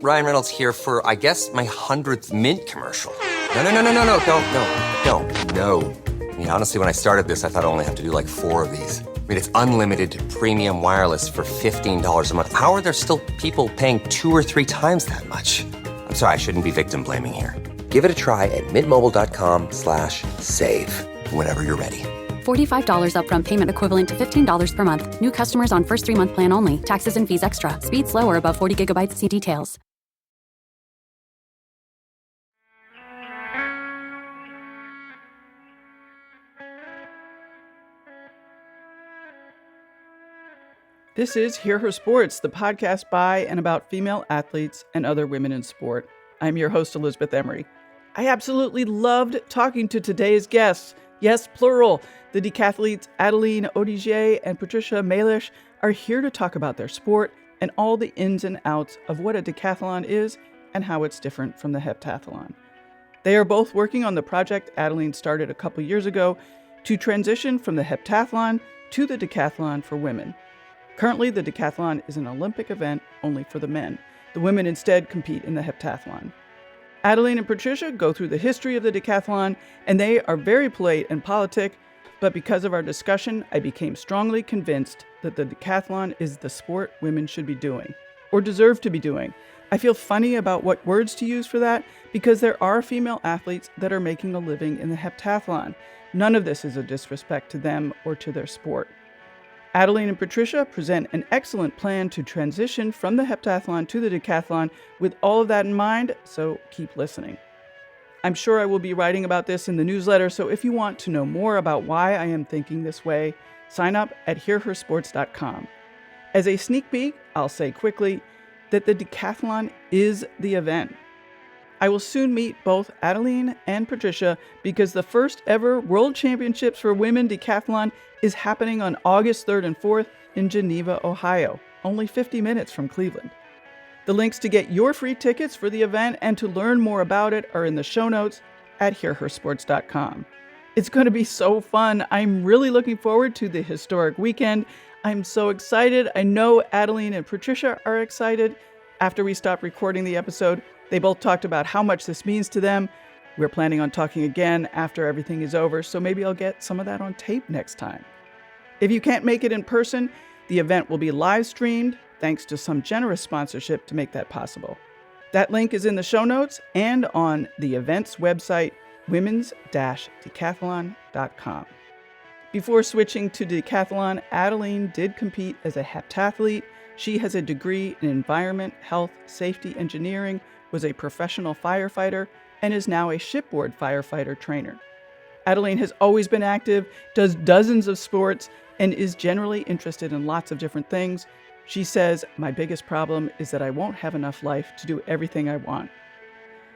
Ryan Reynolds here for, I guess, my 100th Mint commercial. No, don't. No. I mean, honestly, when I started this, I thought I only have to do like 4 of these. I mean, it's unlimited premium wireless for $15 a month. How are there still people paying 2 or 3 times that much? I'm sorry, I shouldn't be victim blaming here. Give it a try at mintmobile.com/save. Whenever you're ready. $45 upfront payment equivalent to $15 per month. New customers on first 3-month plan only. Taxes and fees extra. Speed slower above 40 gigabytes. See details. This is Hear Her Sports, the podcast by and about female athletes and other women in sport. I'm your host, Elizabeth Emery. I absolutely loved talking to today's guests. Yes, plural. The decathletes Adeline Audigier and Patricia Mehlich are here to talk about their sport and all the ins and outs of what a decathlon is and how it's different from the heptathlon. They are both working on the project Adeline started a couple years ago to transition from the heptathlon to the decathlon for women. Currently, the decathlon is an Olympic event only for the men. The women instead compete in the heptathlon. Adeline and Patricia go through the history of the decathlon, and they are very polite and politic, but because of our discussion, I became strongly convinced that the decathlon is the sport women should be doing, or deserve to be doing. I feel funny about what words to use for that, because there are female athletes that are making a living in the heptathlon. None of this is a disrespect to them or to their sport. Adeline and Patricia present an excellent plan to transition from the heptathlon to the decathlon with all of that in mind, so keep listening. I'm sure I will be writing about this in the newsletter, so if you want to know more about why I am thinking this way, sign up at hearhersports.com. As a sneak peek, I'll say quickly that the decathlon is the event. I will soon meet both Adeline and Patricia because the first ever World Championships for Women Decathlon is happening on August 3rd and 4th in Geneva, Ohio, only 50 minutes from Cleveland. The links to get your free tickets for the event and to learn more about it are in the show notes at hearhersports.com. It's going to be so fun. I'm really looking forward to the historic weekend. I'm so excited. I know Adeline and Patricia are excited. After we stopped recording the episode, they both talked about how much this means to them. We're planning on talking again after everything is over, so maybe I'll get some of that on tape next time. If you can't make it in person, the event will be live streamed, thanks to some generous sponsorship to make that possible. That link is in the show notes and on the event's website, womens-decathlon.com. Before switching to decathlon, Adeline did compete as a heptathlete. She has a degree in environment, health, safety engineering, was a professional firefighter, and is now a shipboard firefighter trainer. Adeline has always been active, does dozens of sports, and is generally interested in lots of different things. She says, "My biggest problem is that I won't have enough life to do everything I want."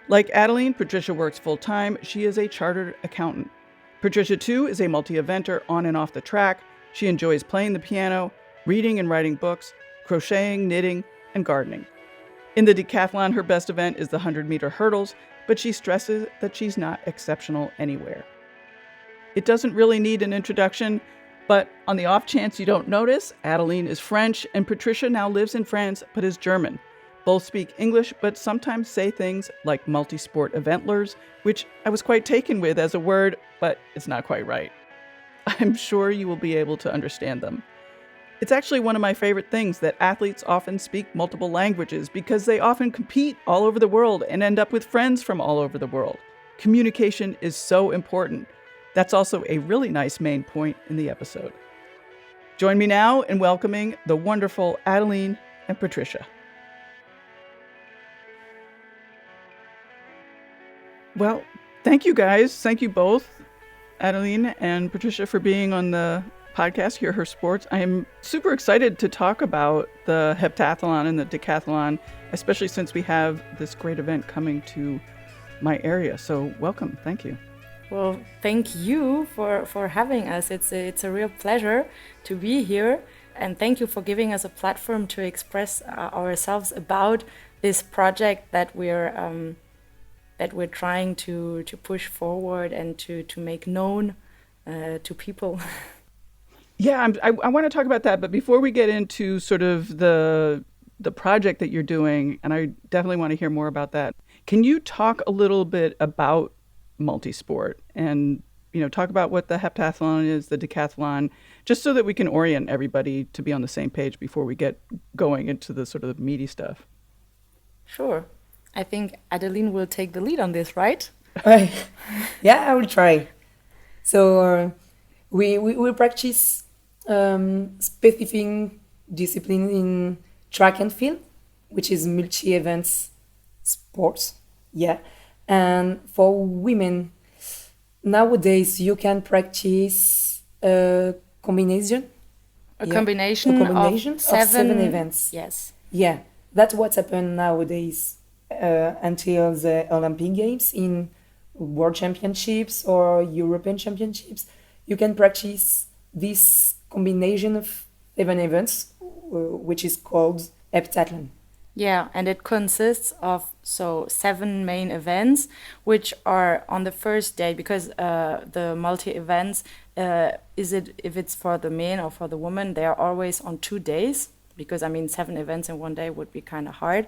Like Adeline, Patricia works full-time. She is a chartered accountant. Patricia, too, is a multi-eventer on and off the track. She enjoys playing the piano, reading and writing books, crocheting, knitting, and gardening. In the decathlon, her best event is the 100-meter hurdles, but she stresses that she's not exceptional anywhere. It doesn't really need an introduction, but on the off chance you don't notice, Adeline is French and Patricia now lives in France but is German. Both speak English, but sometimes say things like multi-sport eventlers, which I was quite taken with as a word, but it's not quite right. I'm sure you will be able to understand them. It's actually one of my favorite things that athletes often speak multiple languages because they often compete all over the world and end up with friends from all over the world. Communication is so important. That's also a really nice main point in the episode. Join me now in welcoming the wonderful Adeline and Patricia. Well, thank you guys. Thank you both, Adeline and Patricia, for being on the podcast, Hear Her Sports. I am super excited to talk about the heptathlon and the decathlon, especially since we have this great event coming to my area. So welcome. Thank you. Well, thank you for having us. It's a real pleasure to be here. And thank you for giving us a platform to express ourselves about this project that we're trying to push forward and to make known to people. Yeah, I want to talk about that, but before we get into sort of the the project that you're doing, and I definitely want to hear more about that. Can you talk a little bit about multisport and, talk about what the heptathlon is, the decathlon, just so that we can orient everybody to be on the same page before we get going into the sort of meaty stuff? Sure. I think Adeline will take the lead on this, right? Yeah, I will try. So we practice specific discipline in track and field, which is multi-events sports. Yeah. And for women, nowadays you can practice a combination. A combination of seven events. Yes. Yeah, that's what's happened nowadays until the Olympic Games in World Championships or European Championships. You can practice this combination of 7 events, which is called heptathlon. Yeah, and it consists of 7 main events, which are on the first day, because the multi-events, if it's for the men or for the woman, they are always on 2 days, because 7 events in one day would be kind of hard,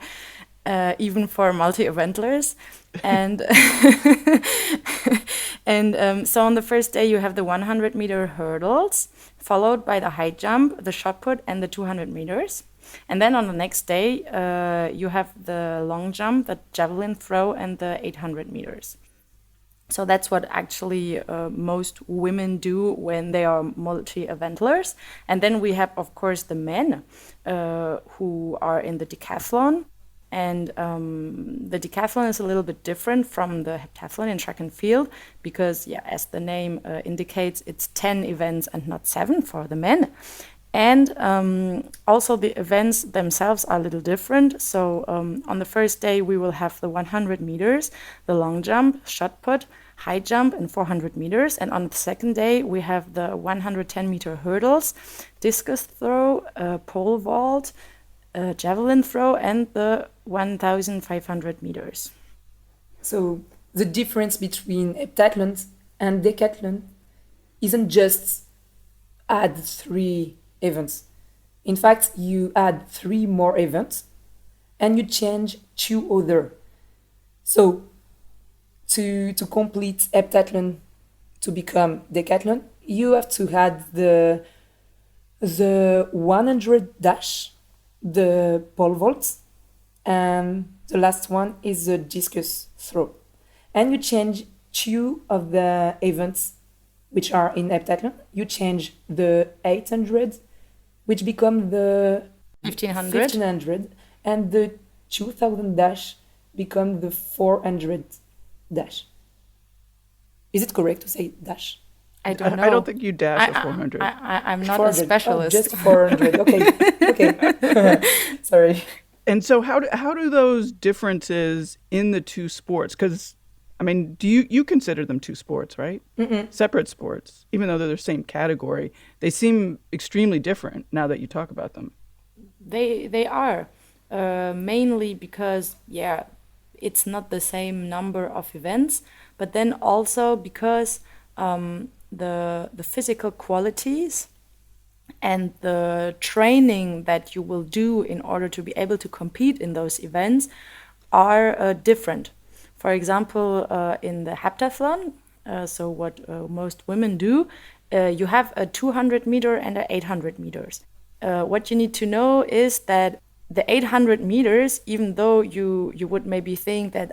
even for multi-eventlers. And so on the first day you have the 100-meter hurdles, followed by the high jump, the shot put, and the 200 meters. And then on the next day, you have the long jump, the javelin throw, and the 800 meters. So that's what actually most women do when they are multi-eventlers. And then we have, of course, the men who are in the decathlon. And the decathlon is a little bit different from the heptathlon in track and field because, as the name indicates, it's 10 events and not 7 for the men. And also the events themselves are a little different. So on the first day, we will have the 100 meters, the long jump, shot put, high jump, and 400 meters. And on the second day, we have the 110-meter hurdles, discus throw, pole vault, javelin throw, and the 1,500 meters. So the difference between heptathlon and decathlon isn't just add 3 events. In fact, you add 3 more events and you change 2 other. So to complete heptathlon to become decathlon, you have to add the 100 dash, the pole vault, and the last one is the discus throw. And you change 2 of the events which are in heptathlon. You change the 800, which become the 1500, and the 2000 dash become the 400 dash. Is it correct to say dash? I don't know. I don't think you dash a 400. I'm not a specialist. Oh, just 400. Okay. Sorry. And so how do those differences in the 2 sports, because do you consider them 2 sports, right? Mm-mm. Separate sports, even though they're the same category, they seem extremely different now that you talk about them. They are mainly because it's not the same number of events, but then also because the physical qualities and the training that you will do in order to be able to compete in those events are different. For example, in the heptathlon, so what most women do, you have a 200 meter and a 800 meters. What you need to know is that the 800 meters, even though you would maybe think that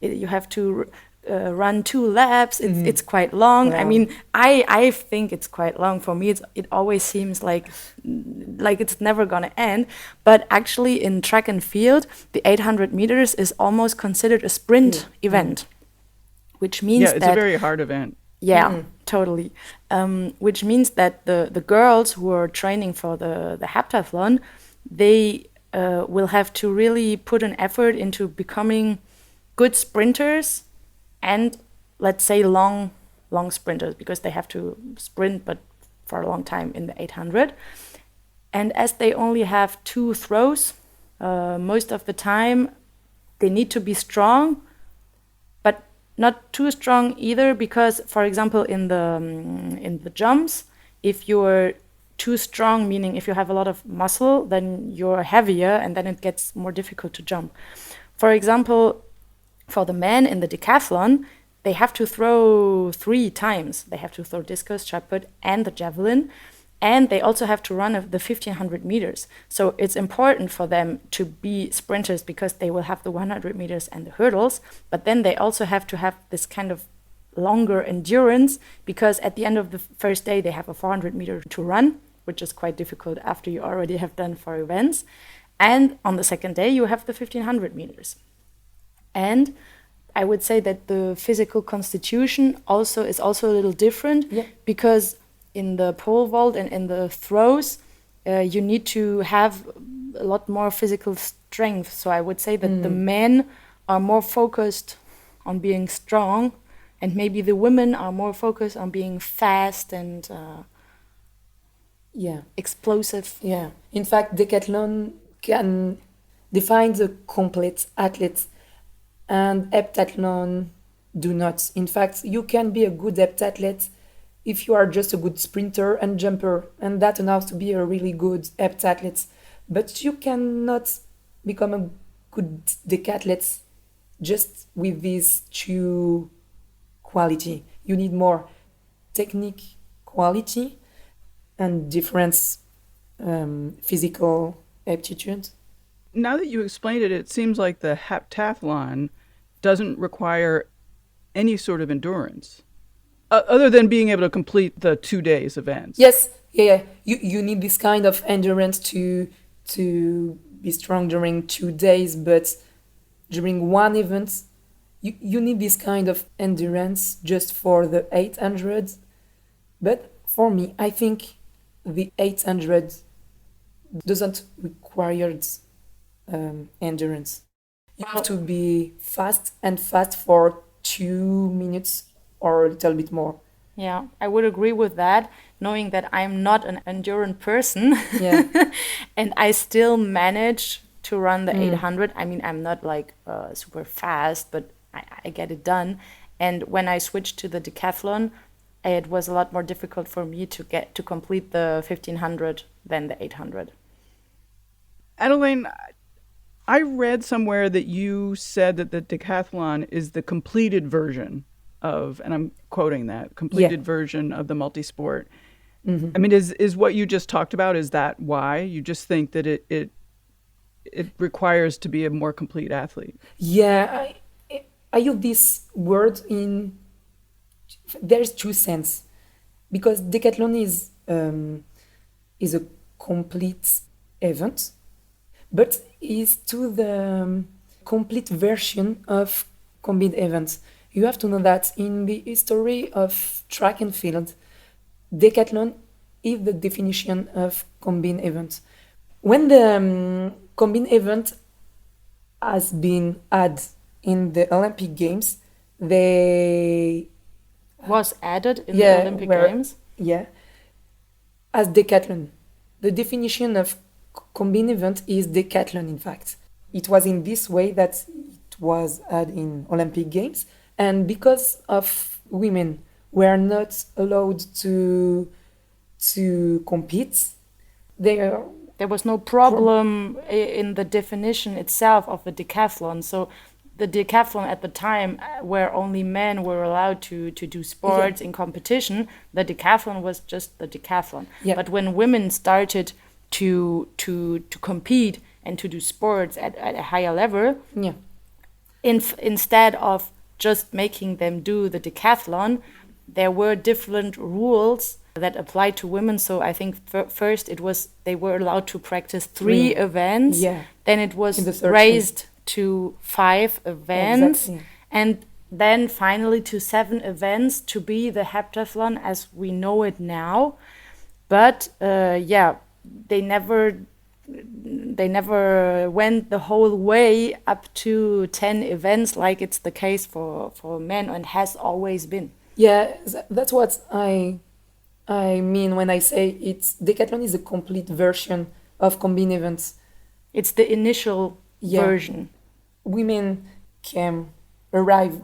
you have to run 2 laps, it's quite long. Yeah. I think it's quite long. For me, it always seems like it's never gonna end. But actually, in track and field, the 800 meters is almost considered a sprint event, which means it's a very hard event. Yeah, totally. Which means that the girls who are training for the heptathlon, they will have to really put an effort into becoming good sprinters and, let's say, long sprinters, because they have to sprint but for a long time in the 800. And as they only have 2 throws, most of the time they need to be strong, but not too strong either, because, for example, in the jumps, if you're too strong, meaning if you have a lot of muscle, then you're heavier and then it gets more difficult to jump. For example, for the men in the decathlon, they have to throw 3 times. They have to throw discus, shot put, and the javelin. And they also have to run the 1,500 meters. So it's important for them to be sprinters because they will have the 100 meters and the hurdles. But then they also have to have this kind of longer endurance because at the end of the first day, they have a 400 meter to run, which is quite difficult after you already have done 4 events. And on the second day, you have the 1,500 meters. And I would say that the physical constitution is also a little different because in the pole vault and in the throws, you need to have a lot more physical strength. So I would say that the men are more focused on being strong, and maybe the women are more focused on being fast and explosive. Yeah. In fact, Decathlon can define the complete athlete, and heptathlon do not. In fact, you can be a good heptathlete if you are just a good sprinter and jumper, and that allows to be a really good heptathlete. But you cannot become a good decathlete just with these 2 quality. You need more technique quality and different physical aptitude. Now that you explained it, it seems like the heptathlon doesn't require any sort of endurance. Other than being able to complete the 2 days events. Yes, yeah. You need this kind of endurance to be strong during 2 days, but during one event, you need this kind of endurance just for the 800. But for me, I think the 800 doesn't require endurance. You have to be fast for 2 minutes or a little bit more. Yeah, I would agree with that, knowing that I'm not an endurance person. Yeah. And I still manage to run the 800. I mean, I'm not like super fast, but I get it done. And when I switched to the decathlon, it was a lot more difficult for me to complete the 1,500 than the 800. Adeline, I read somewhere that you said that the decathlon is the completed version of, and I'm quoting that, completed version of the multisport. Mm-hmm. I mean, is what you just talked about, is that why? You just think that it requires to be a more complete athlete? Yeah, I use this word in, there's 2 sense. Because decathlon is a complete event, but is to the complete version of combined events. You have to know that in the history of track and field, decathlon is the definition of combined event. When the combined event has been added in the Olympic Games, they was added in the Olympic Games? Yeah, as decathlon. The definition of combined event is decathlon, in fact. It was in this way that it was added in Olympic Games. And because of women were not allowed to compete, there was no problem in the definition itself of the decathlon. So the decathlon at the time, where only men were allowed to do sports in competition, the decathlon was just the decathlon. Yeah. But when women started to compete and to do sports at a higher level, instead of just making them do the decathlon, there were different rules that applied to women. So I think first it was they were allowed to practice 3 events. Yeah. Then it was raised to 5 events. Exactly. And then finally to 7 events to be the heptathlon as we know it now. But they never went the whole way up to 10 events like it's the case for men and has always been. Yeah, that's what I mean when I say decathlon is a complete version of combined events. It's the initial version. Women arrive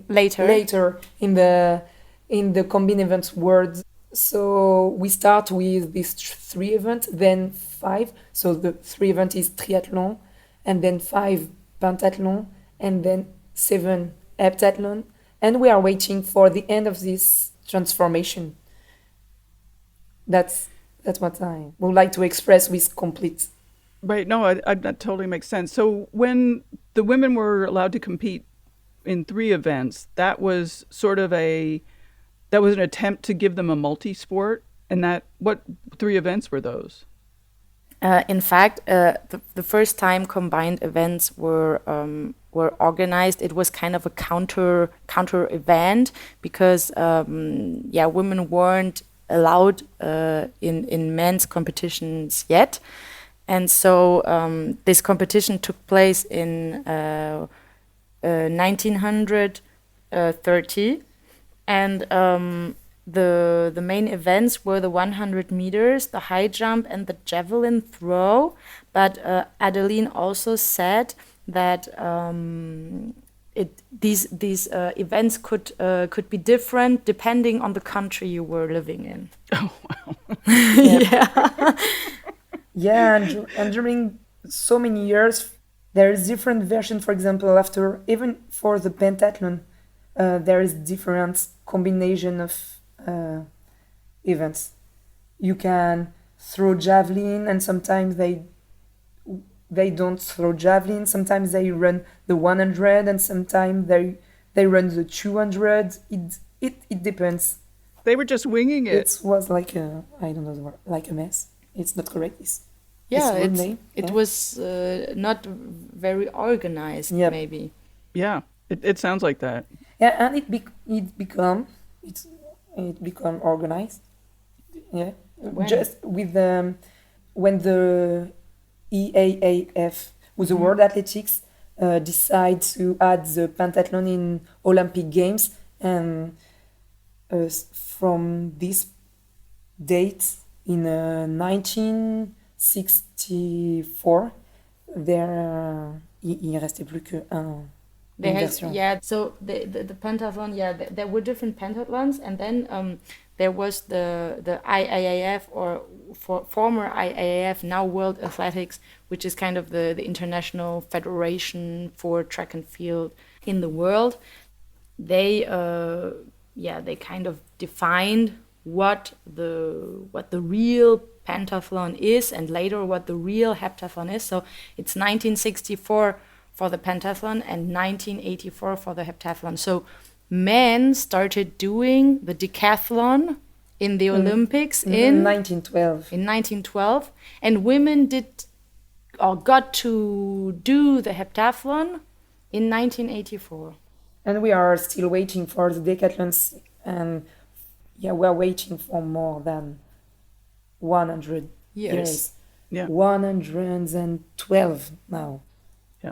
later in the combined events world So we start with these three events, then five. So the three event is triathlon, and then five pentathlon, and then seven heptathlon. And we are waiting for the end of this transformation. That's what I would like to express with complete. Right. No, that totally makes sense. So when the women were allowed to compete in three events, that was an attempt to give them a multi-sport. And what three events were those? In fact, the first time combined events were organized, it was kind of a counter event because women weren't allowed in men's competitions yet, and so this competition took place in 1930, and the main events were the 100 meters, the high jump, and the javelin throw. But Adeline also said that these events could be different depending on the country you were living in. Oh, wow. Yeah, and during so many years, there is different version. For example, after even for the pentathlon, there is different combination of events. You can throw javelin, and sometimes they don't throw javelin. Sometimes they run the 100, and sometimes they run the 200. It depends. They were just winging it. It was like I don't know the word, like a mess. It's not correct. It was not very organized. Yep. Maybe. Yeah, it sounds like that. Yeah, and it become organized. Yeah, just with when the EAAF, with the World Athletics, decide to add the pentathlon in Olympic Games, and from this date in 1964, il restait plus que un. So the pentathlon, there were different pentathlons, and then there was the IAAF, or former IAAF, now World Athletics, which is kind of the international federation for track and field in the world. They kind of defined what the real pentathlon is, and later what the real heptathlon is. So it's 1964 for the pentathlon and 1984 for the heptathlon. So men started doing the decathlon in the Olympics in 1912. In 1912, and women got to do the heptathlon in 1984. And we are still waiting for the decathlons, and we are waiting for more than 100 years. Yeah. 112 now. Yeah.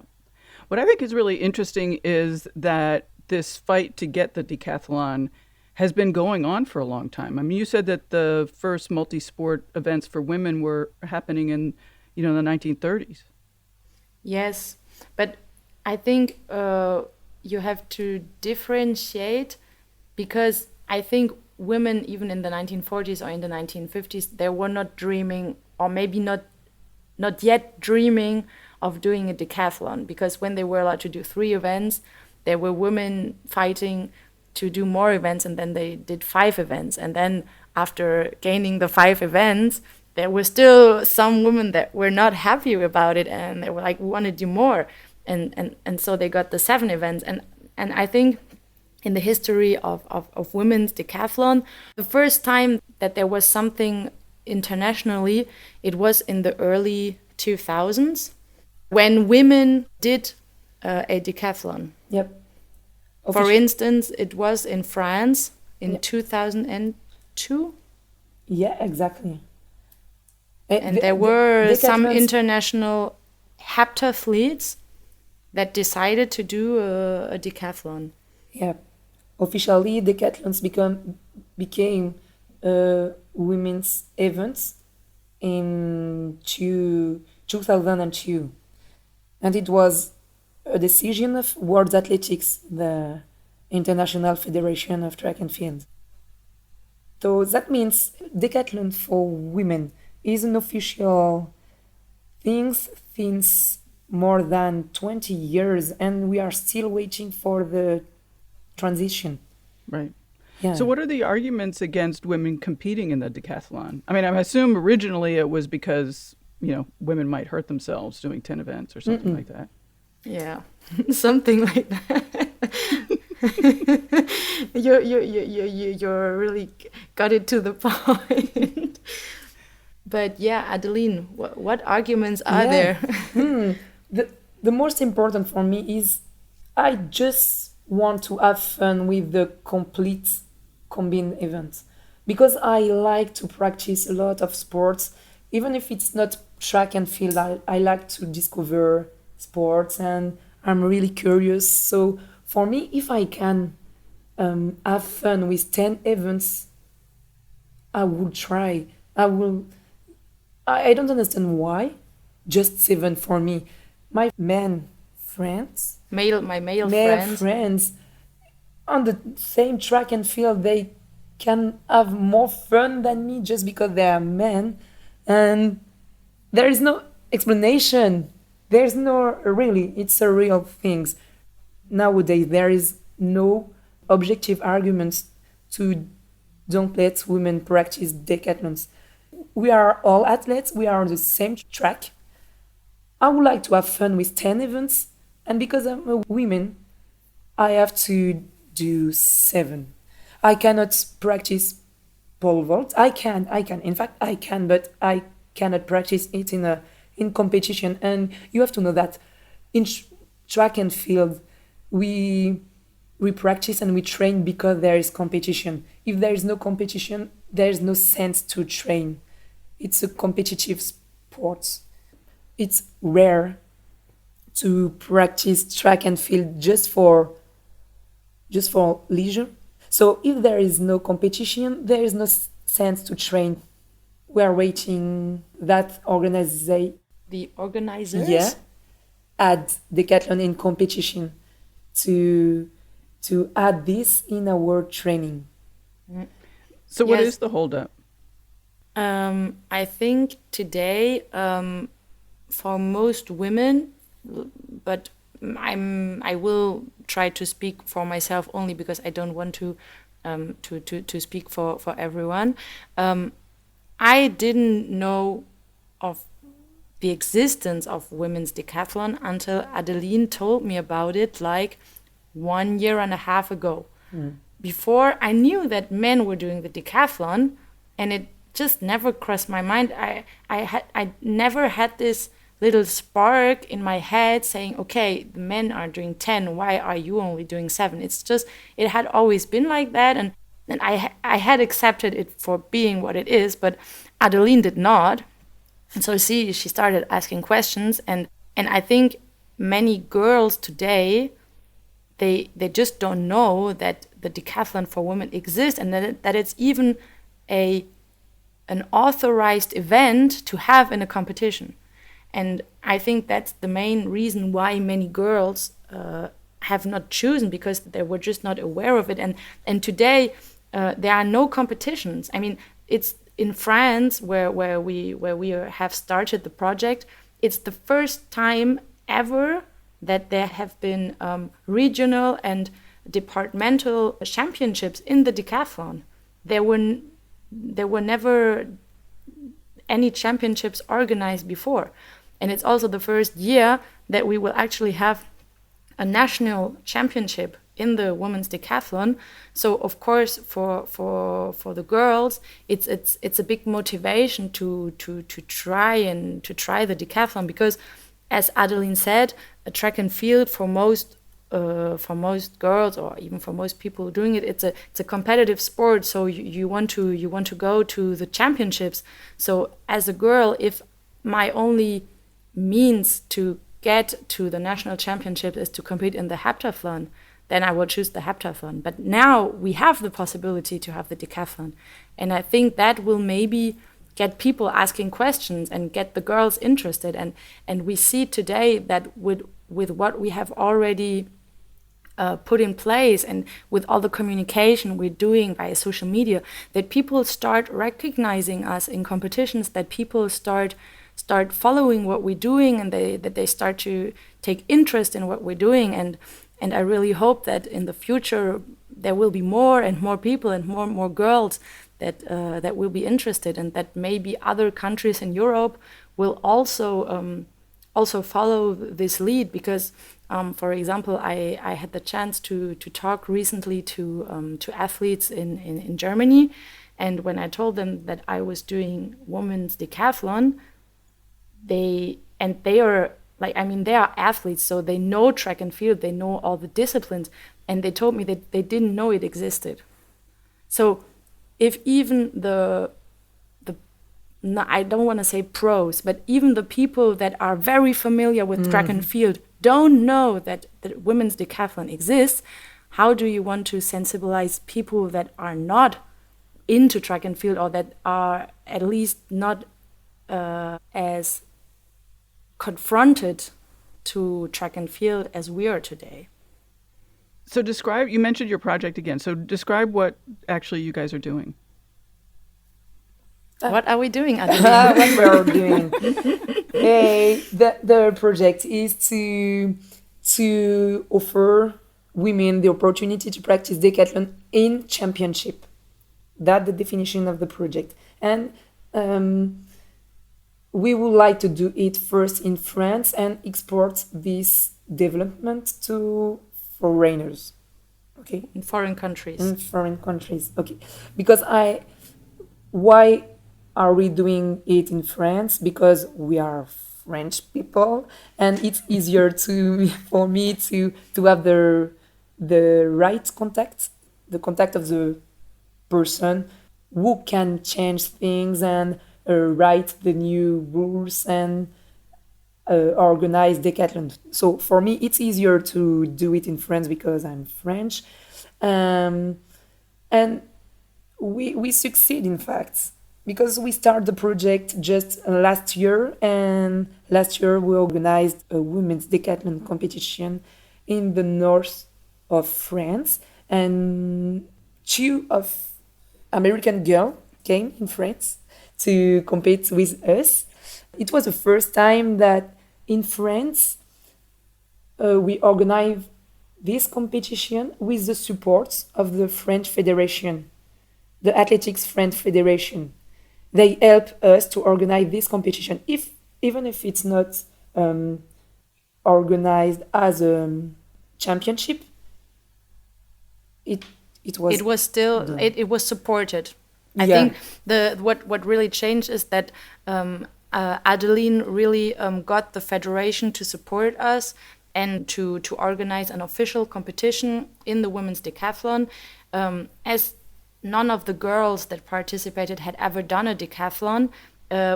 What I think is really interesting is that this fight to get the decathlon has been going on for a long time. I mean, you said that the first multi-sport events for women were happening in, the 1930s. Yes, but I think you have to differentiate, because I think women, even in the 1940s or in the 1950s, they were not dreaming, or maybe not yet dreaming of doing a decathlon, because when they were allowed to do 3 events, there were women fighting to do more events, and then they did 5 events. And then after gaining the 5 events, there were still some women that were not happy about it, and they were like, we want to do more. And so they got the 7 events. And I think in the history of women's decathlon, the first time that there was something internationally, it was in the early 2000s, when women did a decathlon. Yep. For instance, it was in France in 2002. Yeah, exactly. And there were some international heptathletes that decided to do a decathlon. Yeah. Officially, decathlons became women's events in 2002. And it was a decision of World Athletics, the International Federation of Track and Field. So that means Decathlon for women is an official thing since more than 20 years, and we are still waiting for the transition. Right. Yeah. So what are the arguments against women competing in the decathlon? I mean, I assume originally it was because, women might hurt themselves doing 10 events or something like that. Yeah, something like that. You're really got it to the point. But yeah, Adeline, what arguments are there? The most important for me is I just want to have fun with the complete combined events, because I like to practice a lot of sports, even if it's not track and field. I like to discover sports, and I'm really curious. So for me, if I can have fun with 10 events, I will try. I don't understand why just 7 for me. My men friends, My male male friends. friends on the same track and field, they can have more fun than me just because they are men, and there is no explanation. There's no really, it's a real thing. Nowadays there is no objective arguments to don't let women practice decathlons. We are all athletes, we are on the same track. I would like to have fun with 10 events, and because I'm a woman, I have to do 7. I cannot practice pole vault. I can. In fact, I can, but I cannot practice it in competition. And you have to know that in track and field, we practice and we train because there is competition. If there is no competition, there is no sense to train. It's a competitive sport. It's rare to practice track and field just for leisure. So if there is no competition, there is no sense to train. We are waiting that The organizers? yeah, add Decathlon in competition to add this in our training. So what Yes. is the holdup? I think today, for most women, but I will try to speak for myself only because I don't want to speak for everyone. I didn't know of the existence of women's decathlon until Adeline told me about it like 1.5 years ago. Before, I knew that men were doing the decathlon, and it just never crossed my mind. I never had this little spark in my head saying, okay, the men are doing 10, why are you only doing 7? It's just, it had always been like that, and I had accepted it for being what it is, but Adeline did not. And so she started asking questions, and I think many girls today, they just don't know that the decathlon for women exists, and that it's even an authorized event to have in a competition. And I think that's the main reason why many girls have not chosen, because they were just not aware of it. And today there are no competitions. I mean, it's in France where we have started the project. It's the first time ever that there have been regional and departmental championships in the decathlon. There were never any championships organized before. And it's also the first year that we will actually have a national championship in the women's decathlon. So of course for the girls, it's a big motivation to try the decathlon, because as Adeline said, a track and field for most girls, or even for most people doing it, it's a competitive sport. So you want to go to the championships. So as a girl, if my only means to get to the national championship is to compete in the heptathlon, then I will choose the heptathlon. But now we have the possibility to have the decathlon, and I think that will maybe get people asking questions and get the girls interested. And we see today that with what we have already put in place, and with all the communication we're doing via social media, that people start recognizing us in competitions, that people start following what we're doing, and that they start to take interest in what we're doing. And I really hope that in the future there will be more and more people and more girls that will be interested, and that maybe other countries in Europe will also follow this lead. Because, for example, I had the chance to talk recently to athletes in Germany, and when I told them that I was doing women's decathlon, they are like, I mean, they are athletes, so they know track and field, they know all the disciplines, and they told me that they didn't know it existed. So if even no, I don't want to say pros, but even the people that are very familiar with track and field don't know that women's decathlon exists, how do you want to sensibilize people that are not into track and field, or that are at least not as confronted to track and field as we are today? So you mentioned your project again. So describe what actually you guys are doing. What are we doing, Adeline? What we are doing? The project is to offer women the opportunity to practice decathlon in championship. That's the definition of the project. And we would like to do it first in France and export this development to foreigners. Okay. In foreign countries. In foreign countries. Okay. Because why are we doing it in France? Because we are French people, and it's easier for me to have the right contact, the contact of the person who can change things and write the new rules and organize decathlon. So for me, it's easier to do it in France because I'm French, and we succeed, in fact, because we started the project just last year, and last year we organized a women's decathlon competition in the north of France, and 2 of American girls came in France to compete with us. It was the first time that in France we organized this competition with the support of the French Federation, the Athletics French Federation. They help us to organize this competition, even if it's not organized as a championship. It was still it was supported. I think what really changed is that Adeline really got the federation to support us and to organize an official competition in the women's decathlon, as none of the girls that participated had ever done a decathlon.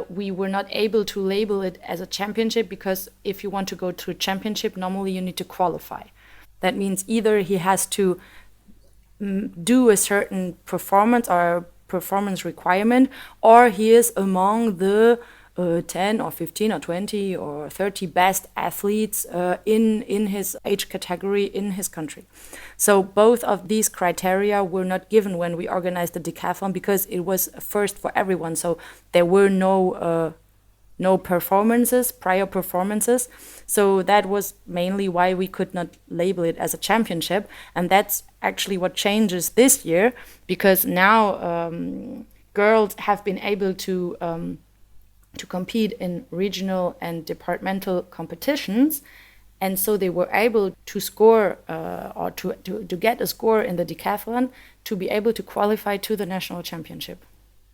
We were not able to label it as a championship, because if you want to go to a championship, normally you need to qualify. That means either he has to do a certain performance or performance requirement, or he is among the 10 or 15 or 20 or 30 best athletes in his age category in his country. So both of these criteria were not given when we organized the decathlon, because it was a first for everyone. So there were no prior performances. So that was mainly why we could not label it as a championship. And that's actually what changes this year, because now girls have been able to compete in regional and departmental competitions, and so they were able to score or to get a score in the decathlon to be able to qualify to the national championship.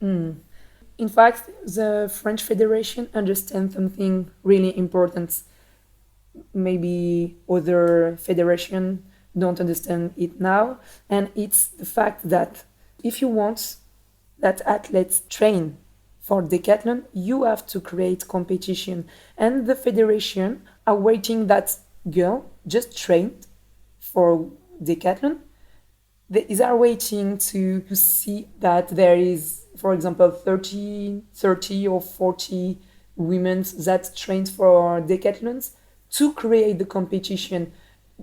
In fact, the French Federation understands something really important. Maybe other federations don't understand it now, and it's the fact that if you want that athletes train for decathlon, you have to create competition, and the federation are waiting that girl just trained for decathlon. They are waiting to see that there is, for example, 30 or 40 women that trained for decathlons to create the competition.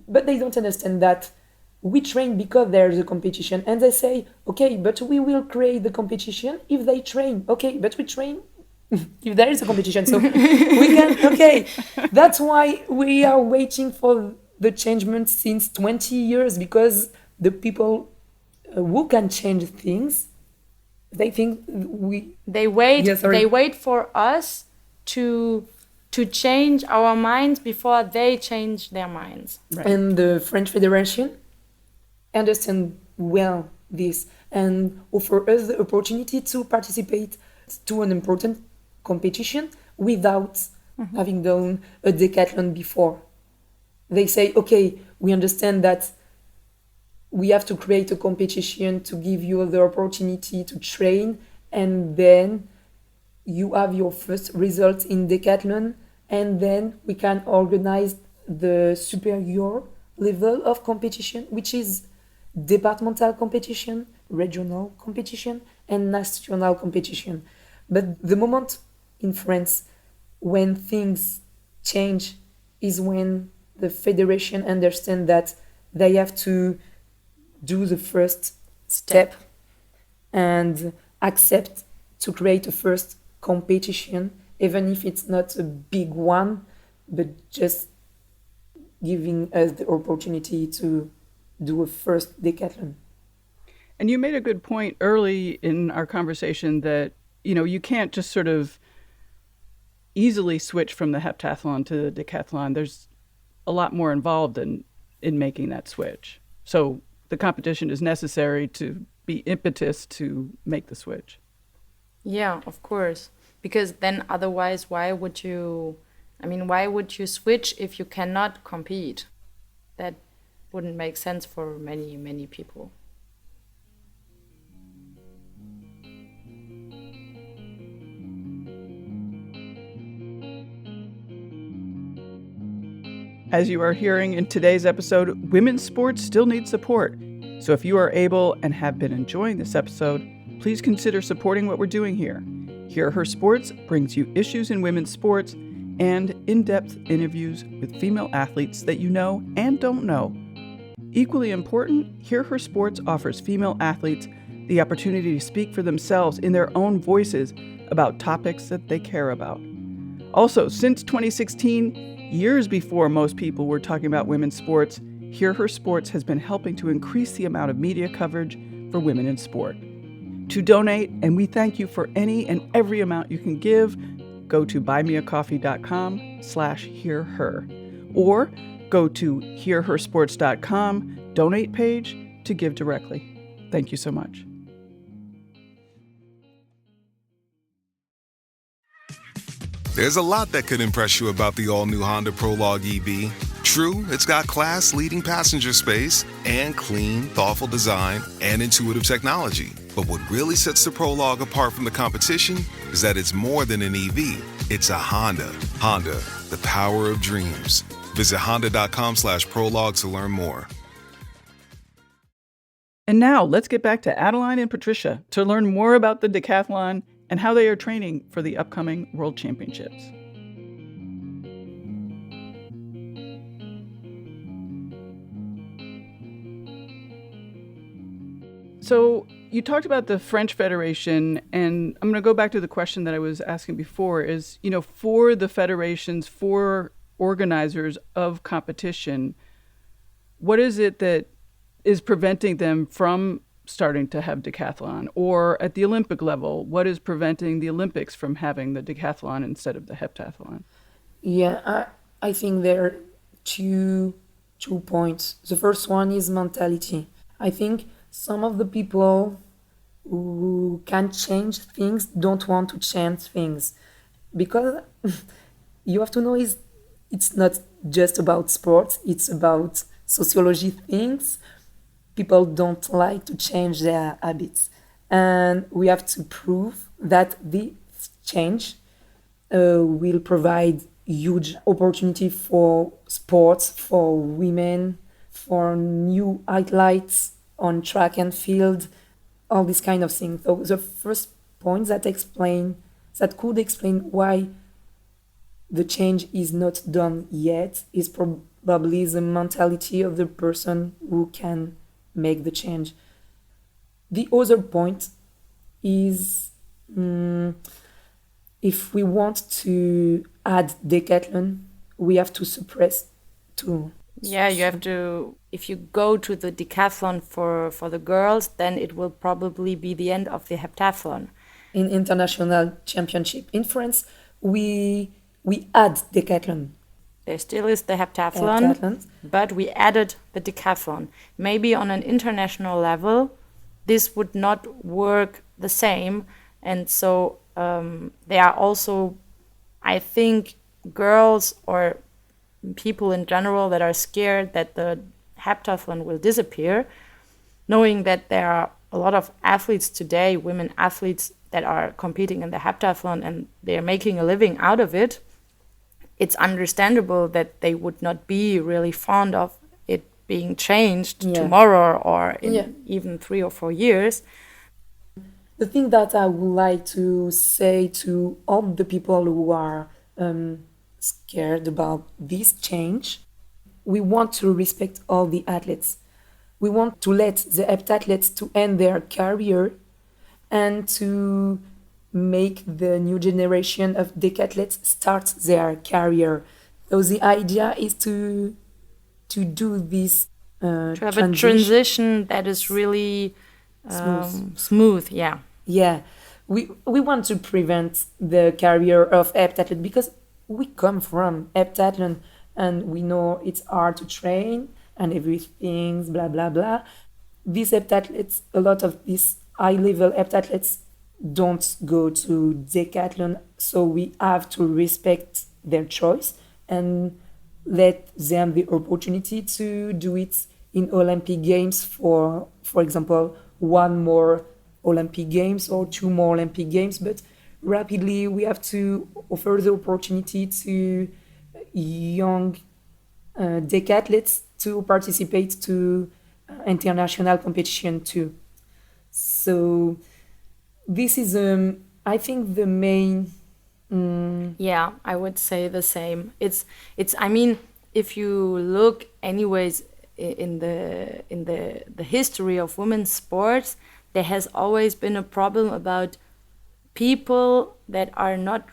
but they don't understand that we train because there's a competition, and they say, okay, but we will create the competition if they train. Okay, but we train if there is a competition, so we can. Okay, that's why we are waiting for the changement since 20 years, because the people who can change things, they think they wait. Yeah, sorry. They wait for us to change our minds before they change their minds. Right. And the French Federation understand well this and offer us the opportunity to participate to an important competition without having done a decathlon before. They say, okay, we understand that we have to create a competition to give you the opportunity to train, and then you have your first results in decathlon, and then we can organize the superior level of competition, which is departmental competition, regional competition, and national competition. But the moment in France when things change is when the federation understand that they have to do the first step and accept to create a first competition, even if it's not a big one, but just giving us the opportunity to do a first decathlon. And you made a good point early in our conversation that, you can't just sort of easily switch from the heptathlon to the decathlon. There's a lot more involved in making that switch. So the competition is necessary to be impetus to make the switch. Yeah, of course. Because then otherwise, why would you switch if you cannot compete? That wouldn't make sense for many, many people. As you are hearing in today's episode, women's sports still need support. So if you are able and have been enjoying this episode, please consider supporting what we're doing here. Hear Her Sports brings you issues in women's sports and in-depth interviews with female athletes that you know and don't know. Equally important, Hear Her Sports offers female athletes the opportunity to speak for themselves in their own voices about topics that they care about. Also, since 2016, years before most people were talking about women's sports, Hear Her Sports has been helping to increase the amount of media coverage for women in sport. To donate, and we thank you for any and every amount you can give, go to buymeacoffee.com/hearher or go to hearhersports.com donate page to give directly. Thank you so much. There's a lot that could impress you about the all-new Honda Prologue EV. True, it's got class-leading passenger space and clean, thoughtful design and intuitive technology. But what really sets the Prologue apart from the competition is that it's more than an EV. It's a Honda. Honda, the power of dreams. Visit honda.com/prologue to learn more. And now let's get back to Adeline and Patricia to learn more about the decathlon and how they are training for the upcoming World Championships. So you talked about the French Federation, and I'm going to go back to the question that I was asking before is, for the federations, for organizers of competition, what is it that is preventing them from starting to have decathlon? Or at the Olympic level, what is preventing the Olympics from having the decathlon instead of the heptathlon? Yeah, I think there are two points. The first one is mentality. I think some of the people who can change things don't want to change things, because you have to know it's not just about sports, it's about sociology things. People don't like to change their habits. And we have to prove that this change will provide huge opportunity for sports, for women, for new highlights on track and field, all these kind of things. So the first point that could explain why the change is not done yet is probably the mentality of the person who can make the change. The other point is if we want to add decathlon, we have to suppress to. Yeah, you have to, if you go to the decathlon for the girls, then it will probably be the end of the heptathlon. In international championship in France, we add decathlon. There still is the heptathlon, but we added the decathlon. Maybe on an international level, this would not work the same. And so there are also, I think, girls or people in general that are scared that the heptathlon will disappear, knowing that there are a lot of athletes today, women athletes, that are competing in the heptathlon and they're making a living out of it. It's understandable that they would not be really fond of it being changed tomorrow or in even 3 or 4 years. The thing that I would like to say to all the people who are scared about this change, we want to respect all the athletes. We want to let the heptathletes to end their career and to make the new generation of decathletes start their career. So the idea is to do this to have a transition that is really smooth. Yeah, we want to prevent the career of heptathlon because we come from heptathlon and we know it's hard to train and everything, blah blah blah. These heptathletes, a lot of these high-level heptathletes don't go to decathlon, so we have to respect their choice and let them the opportunity to do it in Olympic Games for example, 1 more Olympic Games or 2 more Olympic Games. But rapidly, we have to offer the opportunity to young decathletes to participate to international competition too. So this is, I think, the main. Yeah, I would say the same. It's. I mean, if you look, anyways, in the history of women's sports, there has always been a problem about people that are not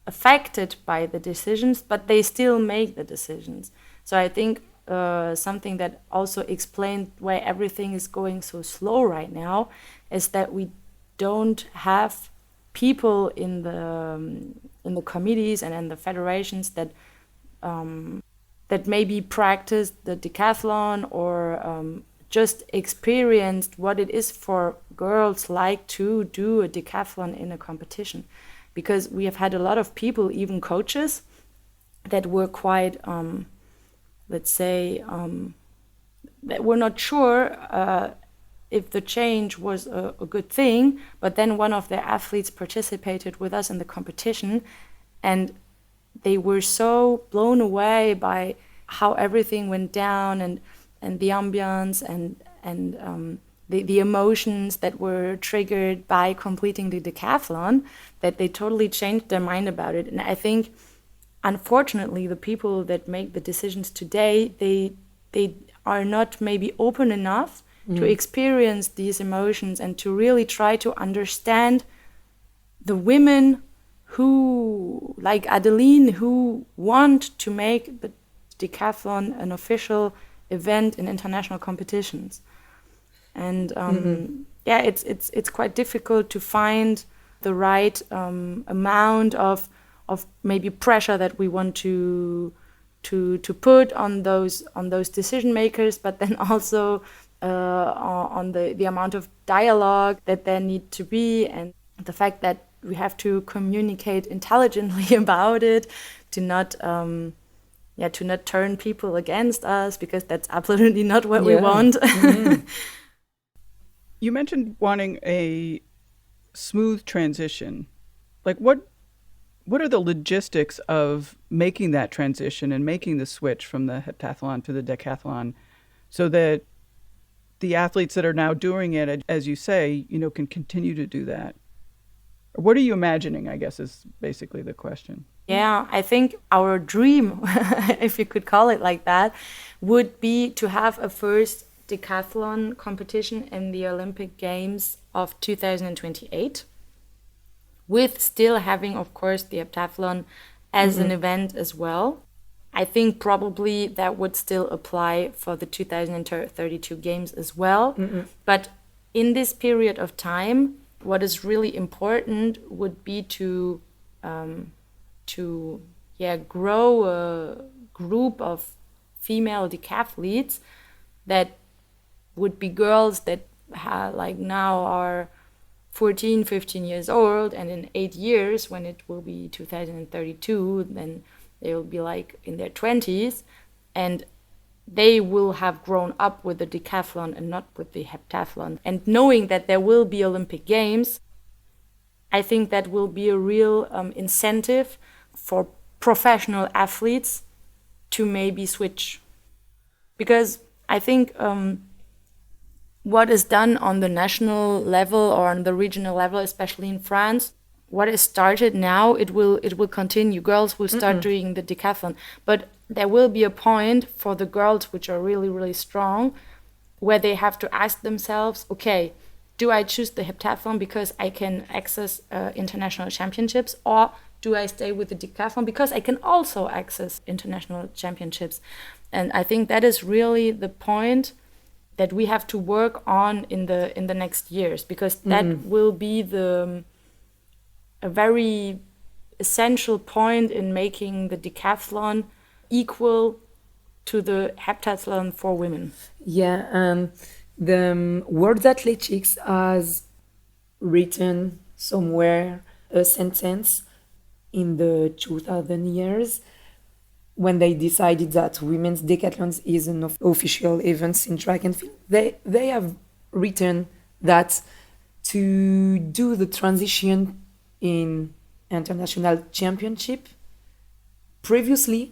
affected by the decisions, but they still make the decisions. So I think something that also explained why everything is going so slow right now is that we don't have people in the committees and in the federations that maybe practiced the decathlon or just experienced what it is for girls like to do a decathlon in a competition. Because we have had a lot of people, even coaches, that were quite, let's say, that were not sure if the change was a good thing, but then one of their athletes participated with us in the competition, and they were so blown away by how everything went down and the ambience and the emotions that were triggered by completing the decathlon, that they totally changed their mind about it. And I think, unfortunately, the people that make the decisions today, they are not maybe open enough to experience these emotions and to really try to understand the women who, like Adeline, who want to make the decathlon an official event in international competitions. And it's quite difficult to find the right amount of maybe pressure that we want to put on those decision makers, but then also on the amount of dialogue that there need to be, and the fact that we have to communicate intelligently about it, to not turn people against us, because that's absolutely not what we want. You mentioned wanting a smooth transition. Like, what are the logistics of making that transition and making the switch from the heptathlon to the decathlon, so that the athletes that are now doing it, as you say, can continue to do that? What are you imagining, I guess, is basically the question. Yeah, I think our dream, if you could call it like that, would be to have a first decathlon competition in the Olympic Games of 2028, with still having, of course, the heptathlon as an event as well. I think probably that would still apply for the 2032 Games as well. But in this period of time, what is really important would be to grow a group of female decathletes that would be girls that like now are 14, 15 years old, and in 8 years, when it will be 2032, then they will be like in their 20s, and they will have grown up with the decathlon and not with the heptathlon. And knowing that there will be Olympic Games, I think that will be a real incentive for professional athletes to maybe switch. Because I think what is done on the national level or on the regional level, especially in France, what is started now, it will continue. Girls will start doing the decathlon. But there will be a point for the girls which are really, really strong, where they have to ask themselves, okay, do I choose the heptathlon because I can access international championships, or do I stay with the decathlon because I can also access international championships? And I think that is really the point that we have to work on in the next years, because that will be a very essential point in making the decathlon equal to the heptathlon for women. Yeah, the World Athletics has written somewhere a sentence in the 2000 years when they decided that women's decathlons is an official event in track and field. They have written that to do the transition in international championship, previously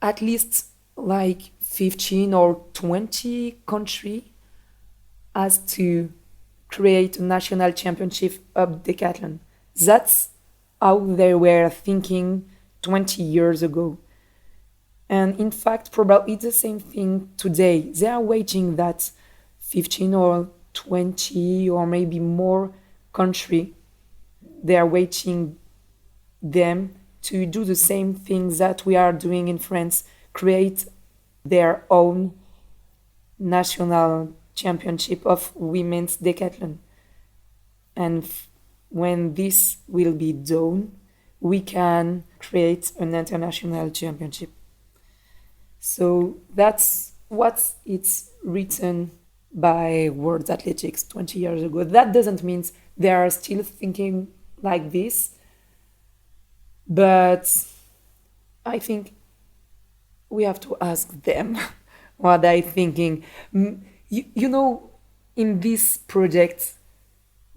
at least like 15 or 20 countries has to create a national championship of decathlon. That's how they were thinking 20 years ago. And in fact, probably it's the same thing today. They are waiting that 15 or 20 or maybe more country, they are waiting them to do the same things that we are doing in France, create their own national championship of women's decathlon. And when this will be done, we can create an international championship. So that's what it's written by World Athletics 20 years ago. That doesn't mean they are still thinking like this, but I think we have to ask them what they're thinking. You know, in this project,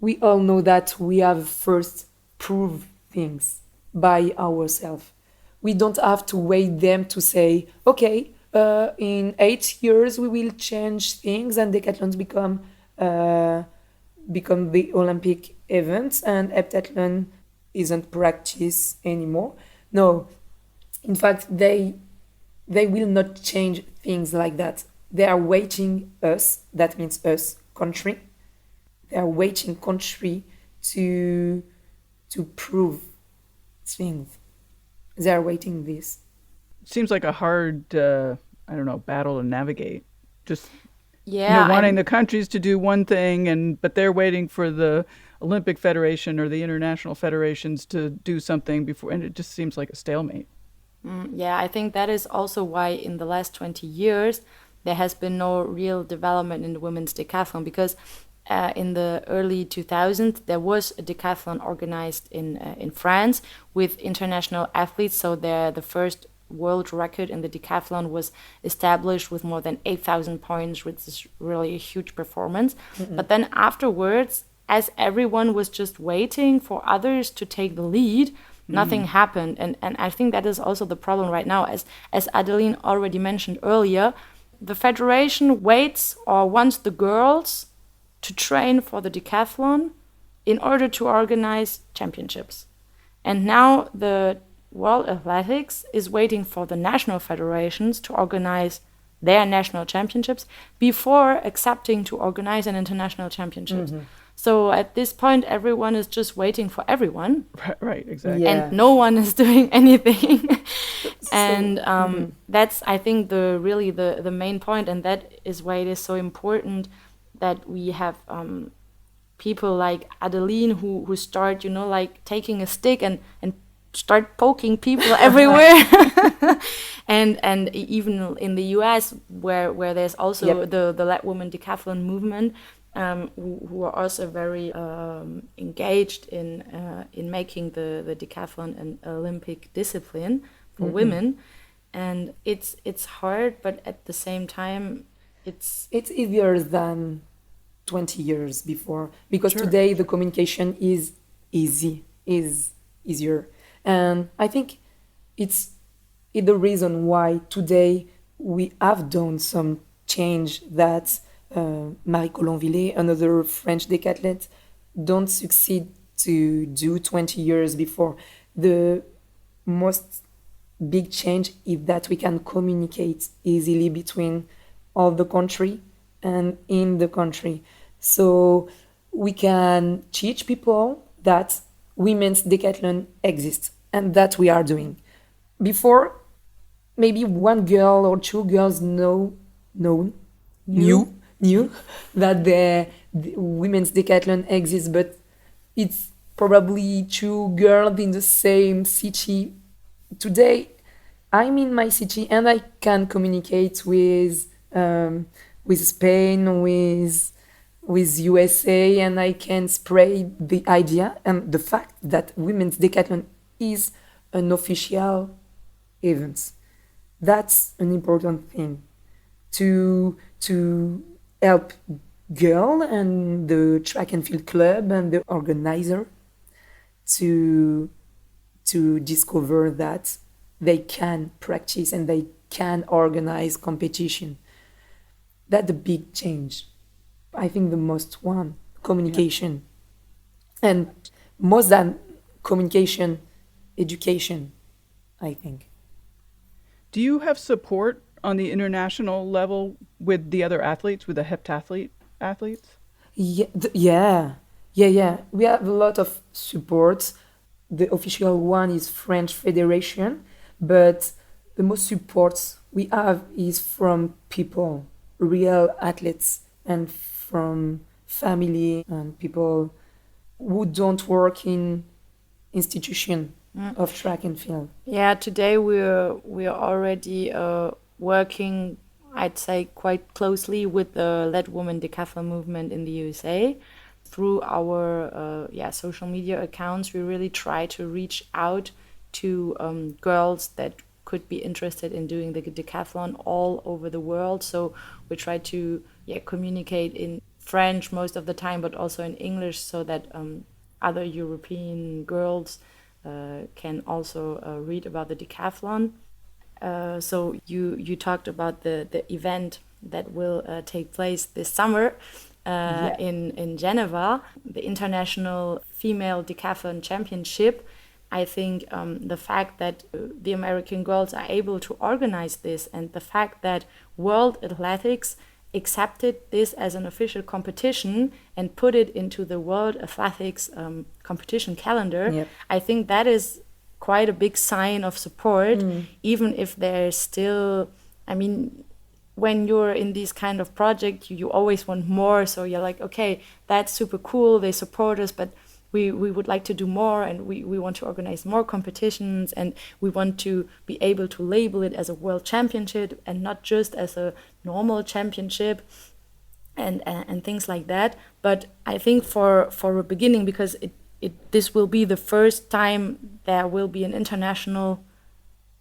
we all know that we have first prove things by ourselves. We don't have to wait them to say, okay, in 8 years we will change things and decathlons become the Olympic events and heptathlon isn't practiced anymore. No, in fact, they will not change things like that. They are waiting us, that means us, country. They are waiting country to prove things. They are waiting this. Seems like a hard, battle to navigate. Just Yeah, wanting the countries to do one thing, but they're waiting for the Olympic Federation or the international federations to do something before, and it just seems like a stalemate. Yeah, I think that is also why in the last 20 years there has been no real development in the women's decathlon, because in the early 2000s there was a decathlon organized in France with international athletes. So the first world record in the decathlon was established with more than 8,000 points, which is really a huge performance. But then afterwards, as everyone was just waiting for others to take the lead, nothing happened. And I think that is also the problem right now. As Adeline already mentioned earlier, the federation waits or wants the girls to train for the decathlon in order to organize championships. And now the World Athletics is waiting for the national federations to organize their national championships before accepting to organize an international championships. So at this point, everyone is just waiting for everyone. Right, exactly. Yeah. And no one is doing anything. And that's, I think, the main point, and that is why it is so important that we have people like Adeline who start, like taking a stick and start poking people everywhere. and even in the US, where there's also the Let Women Decathlon movement, who are also very engaged in making the decathlon an Olympic discipline for women. And it's hard, but at the same time, it's easier than 20 years before, because today the communication is easier. And I think it's the reason why today we have done some change that Marie Colomville, another French decathlete, don't succeed to do 20 years before. The most big change is that we can communicate easily between all the country and in the country. So we can teach people that women's decathlon exists and that we are doing. Before, maybe one girl or two girls knew that the women's decathlon exists, but it's probably two girls in the same city. Today, I'm in my city and I can communicate with Spain, with USA, and I can spread the idea and the fact that women's decathlon is an official event. That's an important thing to help girl and the track and field club and the organizer to discover that they can practice and they can organize competition. That's a big change. I think the most one, communication. And more than communication, education, I think. Do you have support on the international level with the other athletes, with the heptathlete athletes? Yeah. We have a lot of support. The official one is French Federation, but the most support we have is from people, real athletes, and from family and people who don't work in institution of track and field. Yeah, today we're already working, I'd say, quite closely with the Let Women Decathlon movement in the USA. Through our social media accounts, we really try to reach out to girls that could be interested in doing the decathlon all over the world. So we try to communicate in French most of the time, but also in English, so that other European girls can also read about the decathlon. So you talked about the event that will take place this summer in Geneva, the International Female Decathlon Championship. I think the fact that the American girls are able to organize this, and the fact that World Athletics accepted this as an official competition and put it into the World Athletics competition calendar, I think that is quite a big sign of support, even if there's still, when you're in this kind of project, you always want more. So you're like, okay, that's super cool, they support us, but we would like to do more, and we want to organize more competitions, and we want to be able to label it as a world championship and not just as a normal championship and things like that. But I think for a beginning, because this will be the first time there will be an international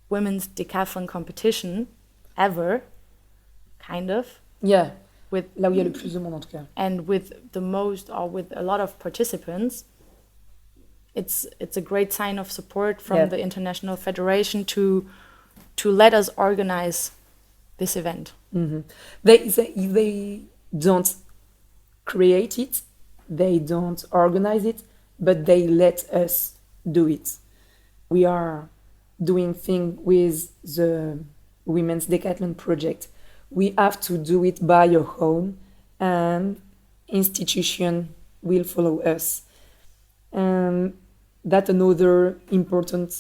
women's decathlon competition ever, kind of. Yeah, with là où il y a le plus de monde en tout cas. And with the most, or with a lot of participants, it's a great sign of support from the International Federation to let us organize this event. Mm-hmm. They don't create it, they don't organize it, but they let us do it. we are doing things with the Women's Decathlon project. We have to do it by your own, and institution will follow us. And that's another important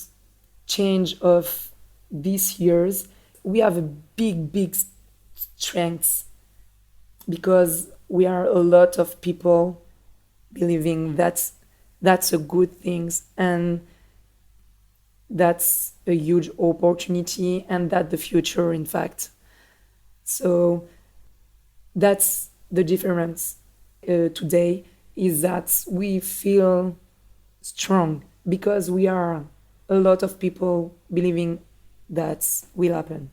change of these years. We have a big strength because we are a lot of people believing that's a good thing, and that's a huge opportunity, and that's the future, in fact. So that's the difference today, is that we feel strong because we are a lot of people believing that will happen.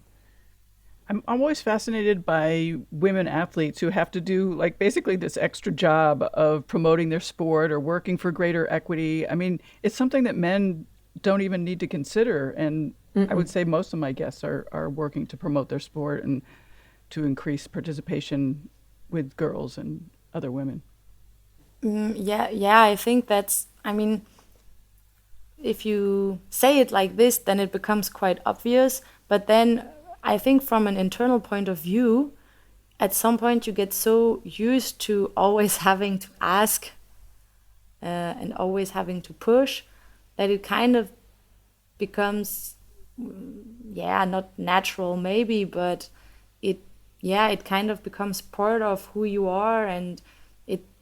I'm always fascinated by women athletes who have to do like basically this extra job of promoting their sport or working for greater equity. I mean, it's something that men don't even need to consider. And I would say most of my guests are working to promote their sport and to increase participation with girls and other women. Yeah, I think that's, I mean, if you say it like this, then it becomes quite obvious. But then I think from an internal point of view, at some point you get so used to always having to ask and always having to push that it kind of becomes, not natural maybe, but it kind of becomes part of who you are, and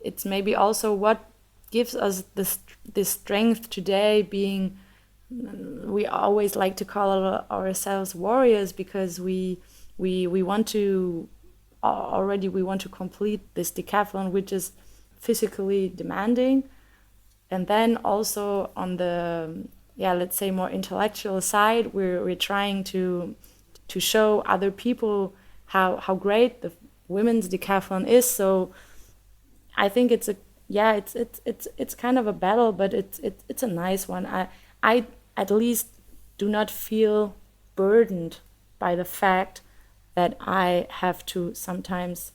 it's maybe also what gives us this strength today, being, we always like to call ourselves warriors, because we want to complete this decathlon, which is physically demanding. And then also on the, let's say more intellectual side, we're trying to show other people how great the women's decathlon is. So I think it's kind of a battle, but it's a nice one. I at least do not feel burdened by the fact that I have to sometimes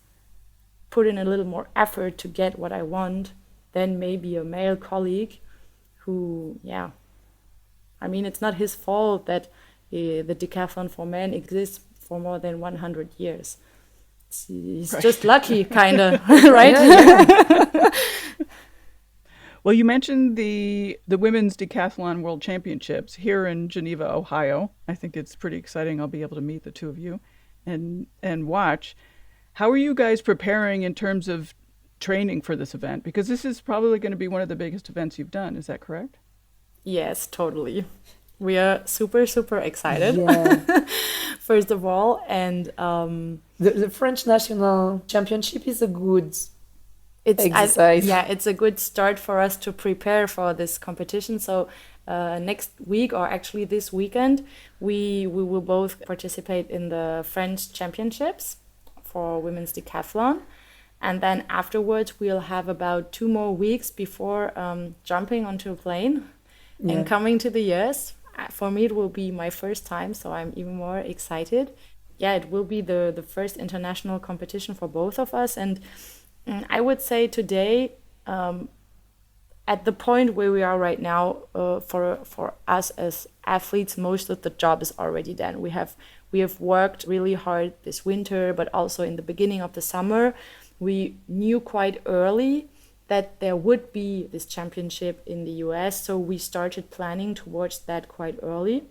put in a little more effort to get what I want than maybe a male colleague who, I mean, it's not his fault that the decathlon for men exists for more than 100 years. He's right. Just lucky, kind of, right? Yeah. Well, you mentioned the Women's Decathlon World Championships here in Geneva, Ohio. I think it's pretty exciting. I'll be able to meet the two of you and watch. How are you guys preparing in terms of training for this event? Because this is probably going to be one of the biggest events you've done. Is that correct? Yes, totally. We are super, super excited, first of all. And the French National Championship is a good exercise. It's a good start for us to prepare for this competition. So next week, or actually this weekend, we will both participate in the French Championships for women's decathlon. And then afterwards, we'll have about 2 more weeks before jumping onto a plane and coming to the US. For me, it will be my first time, so I'm even more excited. It will be the first international competition for both of us. And I would say today, at the point where we are right now, for us as athletes, most of the job is already done. We have worked really hard this winter, but also in the beginning of the summer. We knew quite early that there would be this championship in the US, so we started planning towards that quite early.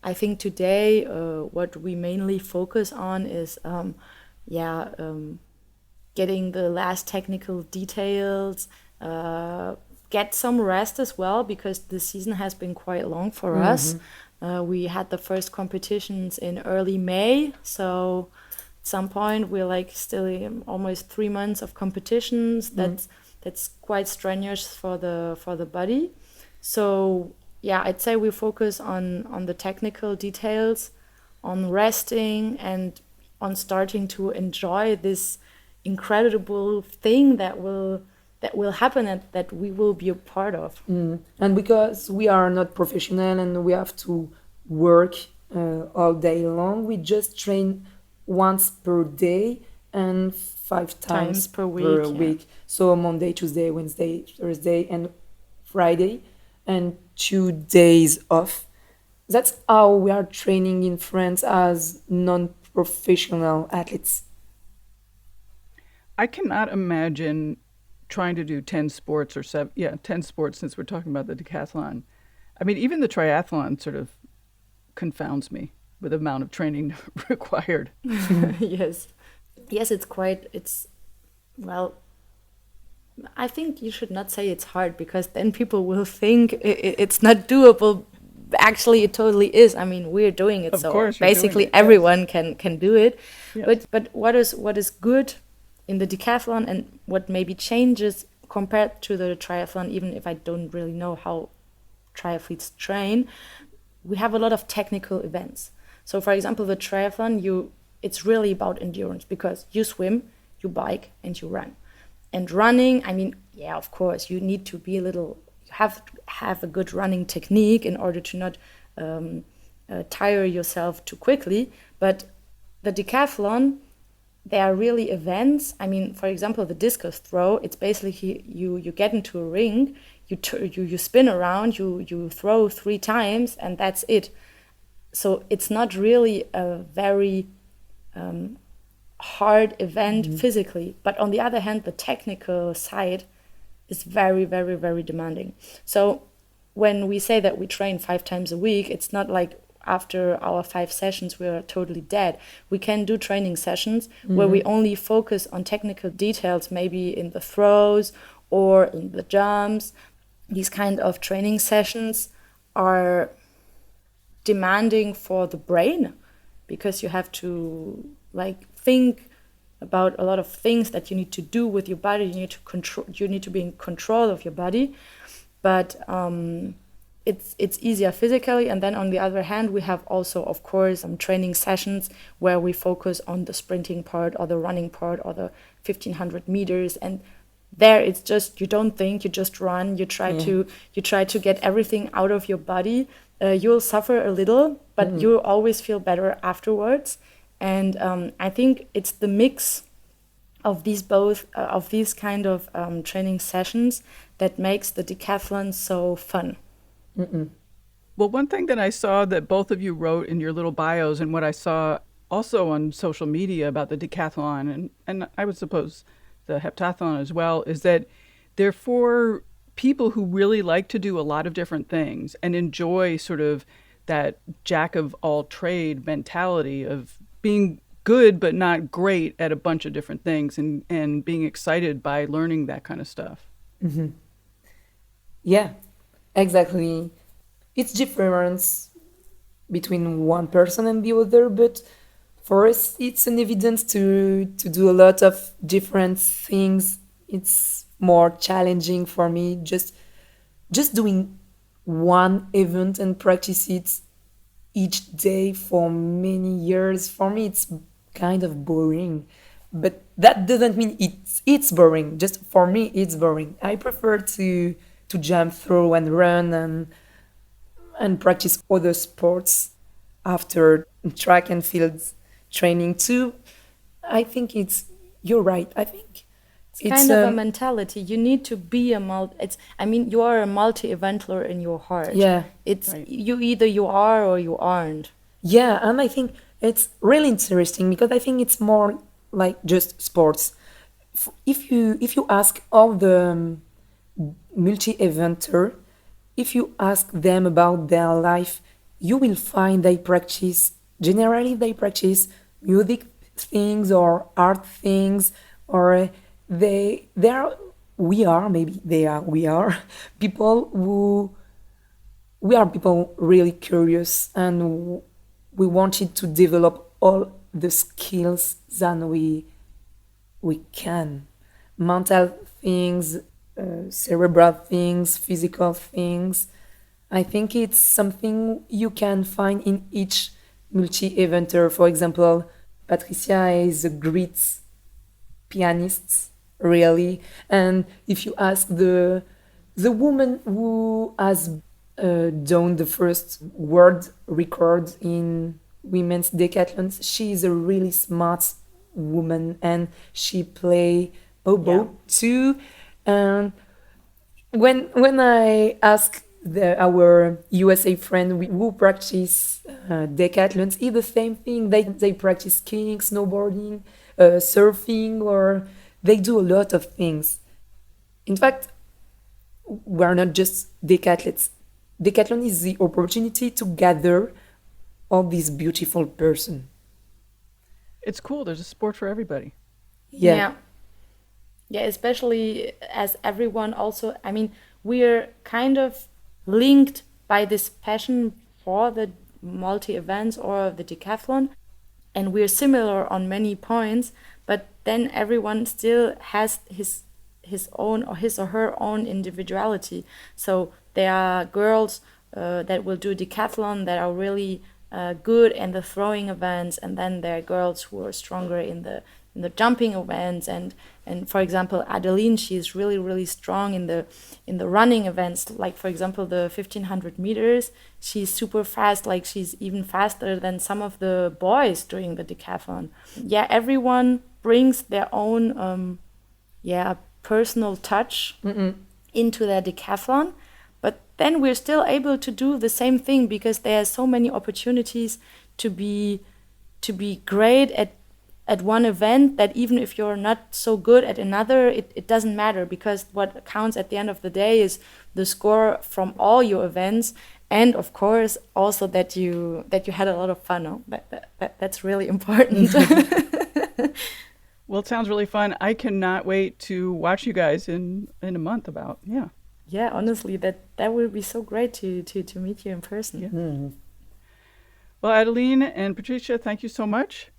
I think today what we mainly focus on is getting the last technical details, get some rest as well, because the season has been quite long for us. We had the first competitions in early May, so at some point we're like still almost 3 months of competitions. That's quite strenuous for the body. So I'd say we focus on the technical details, on resting, and on starting to enjoy this incredible thing that will happen and that we will be a part of. And because we are not professional and we have to work all day long, we just train once per day and 5 times per week. So Monday, Tuesday, Wednesday, Thursday, and Friday. and 2 days off. That's how we are training in France as non-professional athletes. I cannot imagine trying to do 10 sports or 10 sports since we're talking about the decathlon. I mean, even the triathlon sort of confounds me with the amount of training required. Yes. Yes, well, I think you should not say it's hard, because then people will think it's not doable. Actually, it totally is. I mean, we're doing it, Of so course, you're basically doing it, yes. everyone can do it. Yes. But what is good in the decathlon, and what maybe changes compared to the triathlon, even if I don't really know how triathletes train, we have a lot of technical events. So, for example, the triathlon, it's really about endurance, because you swim, you bike, and you run. And running, I mean, yeah, of course, you need to be you have a good running technique in order to not tire yourself too quickly. But the decathlon, there are really events. I mean, for example, the discus throw, it's basically you get into a ring, you spin around, you throw 3 times, and that's it. So it's not really a very hard event physically. But on the other hand, the technical side is very, very, very demanding. So when we say that we train 5 times a week, it's not like after our 5 sessions we're totally dead. We can do training sessions where we only focus on technical details, maybe in the throws or in the jumps. These kind of training sessions are demanding for the brain, because you have to think about a lot of things that you need to do with your body. You need to be in control of your body, but it's easier physically. And then on the other hand, we have also, of course, training sessions where we focus on the sprinting part or the running part or the 1500 meters, and there it's just, you don't think, you just run, you try to get everything out of your body. You'll suffer a little, but you'll always feel better afterwards. And I think it's the mix of these kind of training sessions that makes the decathlon so fun. Well, one thing that I saw that both of you wrote in your little bios, and what I saw also on social media about the decathlon, and I would suppose the heptathlon as well, is that they're for people who really like to do a lot of different things and enjoy sort of that jack of all trade mentality of being good but not great at a bunch of different things, and being excited by learning that kind of stuff. Yeah, exactly. It's difference between one person and the other, but for us, it's an evidence to do a lot of different things. It's more challenging for me just doing one event and practice it each day for many years. For me, it's kind of boring, but that doesn't mean it's boring. Just for me, it's boring. I prefer to jump through and run and practice other sports after track and field training too. I think you're right. I think it's kind of a mentality. You need to be you are a multi-eventler in your heart. Yeah. It's right. Either you are or you aren't. Yeah, and I think it's really interesting because I think it's more like just sports. If you ask all the multi-eventer, if you ask them about their life, you will find they practice music things or art things, or we are people really curious, and we wanted to develop all the skills that we can, mental things, cerebral things, physical things. I think it's something you can find in each multi-eventer. For example, Patricia is a great pianist, really. And if you ask the woman who has done the first world record in women's decathlons, she is a really smart woman, and she play oboe too. And when I ask our USA friend who practice decathlons is the same thing. They practice skiing, snowboarding, surfing, or they do a lot of things. In fact, we're not just decathletes. Decathlon is the opportunity to gather all these beautiful person. It's cool. There's a sport for everybody. Yeah. Yeah, especially as everyone also, I mean, we're kind of linked by this passion for the multi events or the decathlon, and we're similar on many points, but then everyone still has his own or his or her own individuality. So there are girls that will do decathlon that are really good in the throwing events, and then there are girls who are stronger in the jumping events, and for example Adeline, she's really strong in the running events, like for example the 1500 meters. She's super fast, like she's even faster than some of the boys doing the decathlon. Yeah, everyone brings their own personal touch into their decathlon, but then we're still able to do the same thing because there are so many opportunities to be great at one event, that even if you're not so good at another, it doesn't matter, because what counts at the end of the day is the score from all your events, and of course also that you had a lot of fun. No? That's really important. Well, it sounds really fun. I cannot wait to watch you guys in a month about. Yeah, honestly, that would be so great to meet you in person. Yeah. Well, Adeline and Patricia, thank you so much.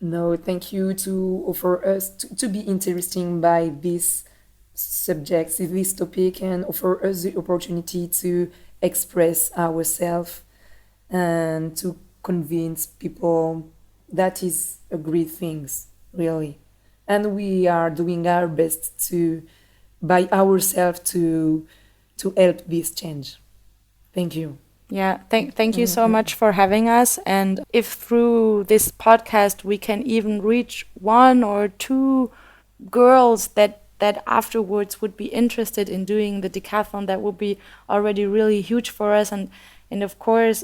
No, thank you to offer us to be interesting by this subject, this topic, and offer us the opportunity to express ourselves and to convince people that is a great thing, really. And we are doing our best to, by ourselves, to help this change. Thank you. Yeah, thank you so much for having us. And if through this podcast we can even reach one or two girls that afterwards would be interested in doing the decathlon, that would be already really huge for us. And of course,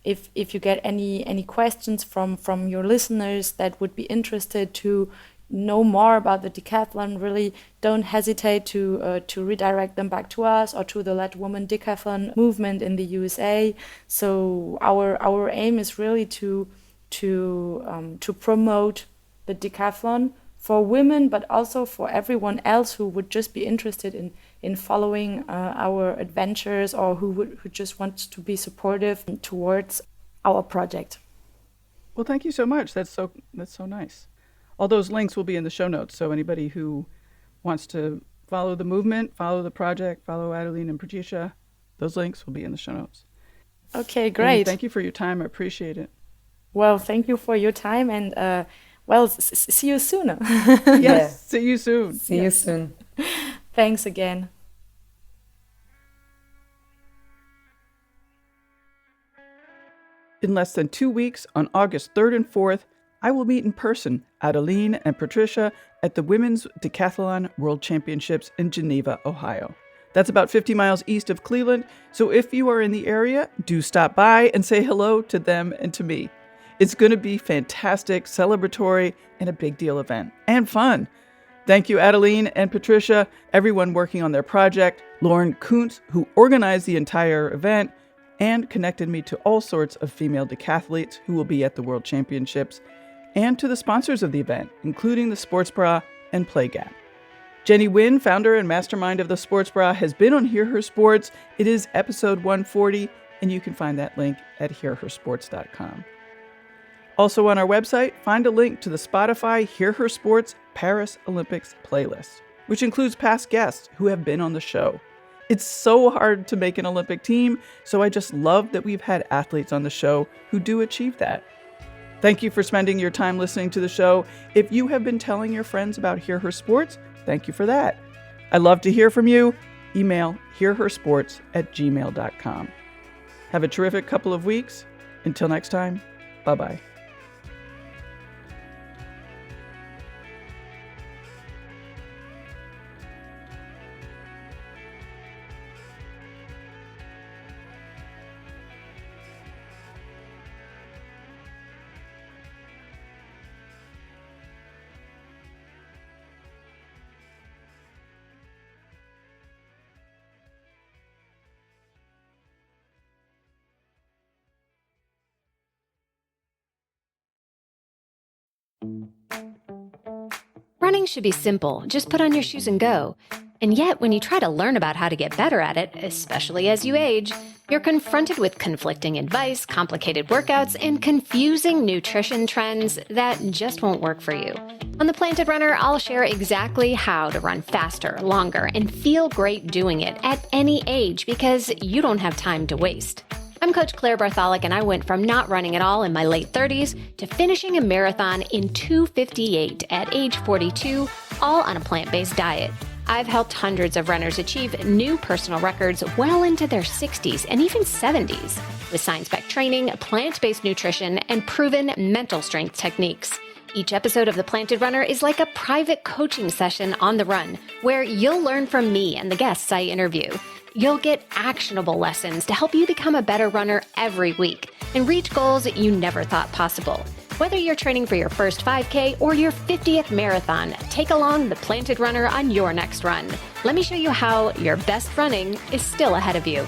if you get any questions from your listeners that would be interested to know more about the decathlon, really don't hesitate to redirect them back to us or to the Let Women Decathlon movement in the USA. So our aim is really to promote the decathlon for women, but also for everyone else who would just be interested in following our adventures, or who just wants to be supportive towards our project. Well, thank you so much. That's so nice. All those links will be in the show notes, so anybody who wants to follow the movement, follow the project, follow Adeline and Patricia, those links will be in the show notes. Okay, great. And thank you for your time. I appreciate it. Well, thank you for your time, and see you soon. Yes, see you soon. See you soon. Thanks again. In less than 2 weeks, on August 3rd and 4th, I will meet in person Adeline and Patricia at the Women's Decathlon World Championships in Geneva, Ohio. That's about 50 miles east of Cleveland, so if you are in the area, do stop by and say hello to them and to me. It's going to be fantastic, celebratory, and a big deal event, and fun. Thank you, Adeline and Patricia, everyone working on their project, Lauren Kuntz, who organized the entire event and connected me to all sorts of female decathletes who will be at the World Championships, and to the sponsors of the event, including the Sports Bra and PlayGap. Jenny Wynn, founder and mastermind of the Sports Bra, has been on Hear Her Sports. It is episode 140, and you can find that link at hearhersports.com. Also on our website, find a link to the Spotify Hear Her Sports Paris Olympics playlist, which includes past guests who have been on the show. It's so hard to make an Olympic team, so I just love that we've had athletes on the show who do achieve that. Thank you for spending your time listening to the show. If you have been telling your friends about Hear Her Sports, thank you for that. I'd love to hear from you. Email hearhersports@gmail.com. Have a terrific couple of weeks. Until next time, bye-bye. Running should be simple. Just put on your shoes and go. And yet, when you try to learn about how to get better at it, especially as you age, you're confronted with conflicting advice, complicated workouts, and confusing nutrition trends that just won't work for you. On The Planted Runner, I'll share exactly how to run faster, longer, and feel great doing it at any age because you don't have time to waste. I'm Coach Claire Bartholic, and I went from not running at all in my late 30s to finishing a marathon in 2:58 at age 42, all on a plant-based diet. I've helped hundreds of runners achieve new personal records well into their 60s and even 70s with science-backed training, plant-based nutrition, and proven mental strength techniques. Each episode of The Planted Runner is like a private coaching session on the run, where you'll learn from me and the guests I interview. You'll get actionable lessons to help you become a better runner every week and reach goals you never thought possible. Whether you're training for your first 5K or your 50th marathon, take along The Planted Runner on your next run. Let me show you how your best running is still ahead of you.